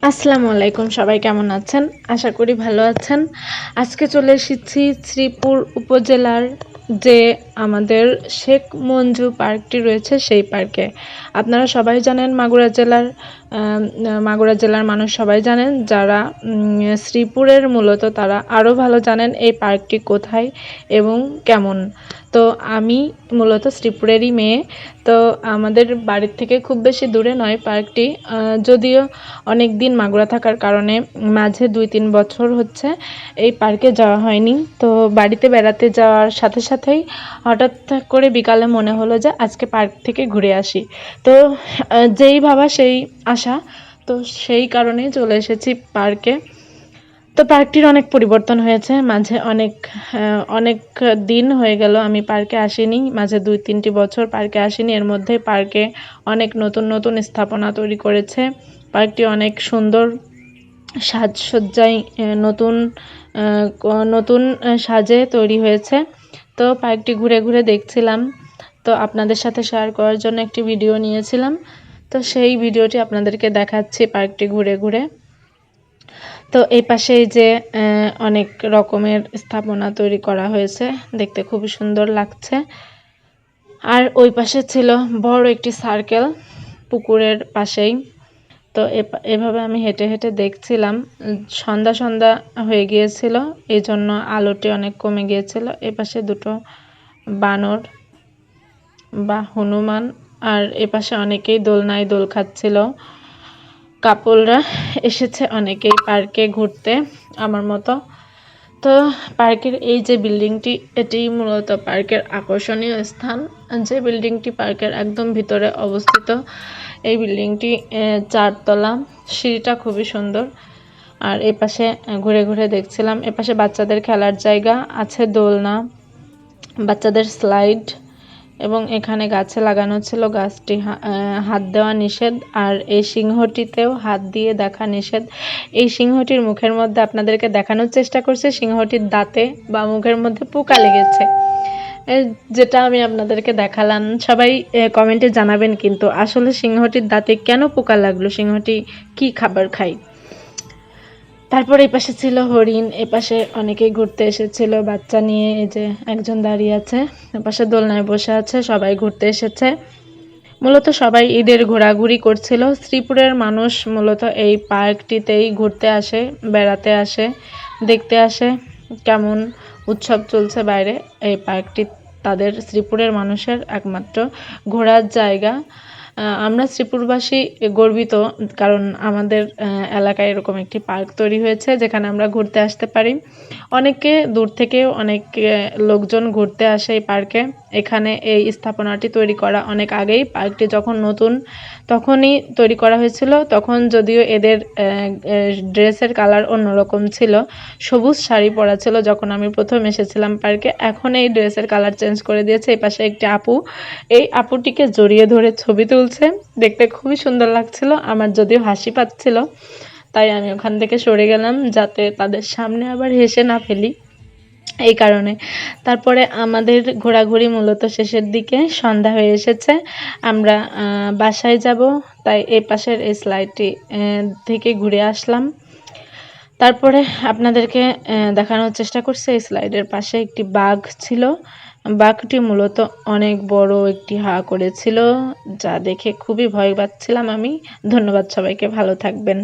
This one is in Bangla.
আসসালামু আলাইকুম, সবাই কেমন আছেন? আশা করি ভালো আছেন। আজকে চলে এসেছি শ্রীপুর উপজেলার যে আমাদের শেখ মঞ্জু পার্কটি রয়েছে সেই পার্কে। আপনারা সবাই জানেন মাগুরা জেলার মানুষ সবাই জানেন, যারা শ্রীপুরের মূলত তারা আরও ভালো জানেন এই পার্কটি কোথায় এবং কেমন। তো আমি মূলত শ্রীপুরেরই মেয়ে, তো আমাদের বাড়ির থেকে খুব বেশি দূরে নয় পার্কটি, যদিও অনেক দিন মাগুরা থাকার কারণে মাঝে 2-3 বছর হচ্ছে এই পার্কে যাওয়া হয়নি। তো বাড়িতে বেড়াতে যাওয়ার সাথে সাথেই হঠাৎ করে বিকালে মনে হলো যে আজকে পার্ক থেকে ঘুরে আসি। তো যেই ভাবা সেই আশা, তো সেই কারণেই চলে এসেছি পার্কে। তো পার্কটির অনেক পরিবর্তন হয়েছে মাঝে, অনেক দিন হয়ে গেল আমি পার্কে আসিনি, মাঝে 2-3টি বছর পার্কে আসিনি। এর মধ্যে পার্কে অনেক নতুন নতুন স্থাপনা তৈরি করেছে। পার্কটি অনেক সুন্দর সাজসজ্জায় নতুন সাজে তৈরি হয়েছে। তো পার্কটি ঘুরে ঘুরে দেখছিলাম, তো আপনাদের সাথে শেয়ার করার জন্য একটি ভিডিও নিয়েছিলাম। তো সেই ভিডিওটি আপনাদেরকে দেখাচ্ছি পার্কটি ঘুরে ঘুরে। তো এই পাশে যে অনেক রকমের স্থাপনা তৈরি করা হয়েছে, দেখতে খুবই সুন্দর লাগছে। আর ওই পাশে ছিল বড় একটি সার্কেল পুকুরের পাশেই। তো এভাবে আমি হেঁটে হেঁটে দেখছিলাম। সন্ধ্যা সন্ধ্যা হয়ে গিয়েছিল, এই জন্য আলোটি অনেক কমে গিয়েছিল। এপাশে দুটো বানর বা হনুমান, আর এপাশে অনেকেই দোলনায় দোল খাচ্ছিল। কাপলরা এসেছে অনেকেই পার্কে ঘুরতে আমার মতো। তো পার্কের এই যে বিল্ডিংটি, এটি মূলত পার্কের আকর্ষণীয় স্থান। যে বিল্ডিংটি পার্কের একদম ভিতরে অবস্থিত, এই বিল্ডিংটি 4 তলা, সিঁড়িটা খুবই সুন্দর। আর এপাশে ঘুরে ঘুরে দেখছিলাম, এপাশে বাচ্চাদের খেলার জায়গা আছে, দোলনা, বাচ্চাদের স্লাইড, এবং এখানে গাছে লাগানো ছিল, গাছটি হাত দেওয়া নিষেধ। আর এই সিংহটিতেও হাত দিয়ে দেখা নিষেধ। এই সিংহটির মুখের মধ্যে আপনাদেরকে দেখানোর চেষ্টা করছে, সিংহটির দাঁতে বা মুখের মধ্যে পোকা লেগেছে, যেটা আমি আপনাদেরকে দেখালাম। সবাই কমেন্টে জানাবেন কিন্তু আসলে সিংহটির দাঁতে কেন পোকা লাগলো, সিংহটি কি খাবার খায়। তারপর এই পাশে ছিল হরিণ, এ পাশে অনেকেই ঘুরতে এসেছিল বাচ্চা নিয়ে। এই যে একজন দাঁড়িয়ে আছে, এপাশে দোলনায় বসে আছে, সবাই ঘুরতে এসেছে। মূলত সবাই ঈদের ঘোরাঘুরি করছিল। শ্রীপুরের মানুষ মূলত এই পার্কটিতেই ঘুরতে আসে, বেড়াতে আসে, দেখতে আসে কেমন উৎসব চলছে বাইরে। এই পার্কটি তাদের শ্রীপুরের মানুষের একমাত্র ঘোরার জায়গা। আমরা শ্রীপুরবাসী গর্বিত, কারণ আমাদের এলাকায় এরকম একটি পার্ক তৈরি হয়েছে যেখানে আমরা ঘুরতে আসতে পারি। অনেকে দূর থেকেও অনেক লোকজন ঘুরতে আসে এই পার্কে। এখানে এই স্থাপনাটি তৈরি করা অনেক আগেই, পার্কটি যখন নতুন তখনই তৈরি করা হয়েছিল। তখন যদিও এদের ড্রেসের কালার অন্যরকম ছিল, সবুজ শাড়ি পরা ছিল যখন আমি প্রথম এসেছিলাম পার্কে। এখন এই ড্রেসের কালার চেঞ্জ করে দিয়েছে। এই পাশে একটি আপু, এই আপুটিকে জড়িয়ে ধরে ছবি তুলছে, দেখতে খুবই সুন্দর লাগছিল। আমার যদিও হাসি পাচ্ছিল, তাই আমি ওখান থেকে সরে গেলাম যাতে তাদের সামনে আবার হেসে না ফেলি, এই কারণে। তারপরে আমাদের ঘোরাঘুরি মূলত শেষের দিকে, সন্ধ্যা হয়ে এসেছে, আমরা বাসায় যাব, তাই এই পাশের এই স্লাইডটি থেকে ঘুরে আসলাম। তারপরে আপনাদেরকে দেখানোর চেষ্টা করছি, এই স্লাইডের পাশে একটি বাঘ ছিল। বাঘটি মূলত অনেক বড় একটি হা করেছিল, যা দেখে খুবই ভয় পাচ্ছিলাম আমি। ধন্যবাদ সবাইকে, ভালো থাকবেন।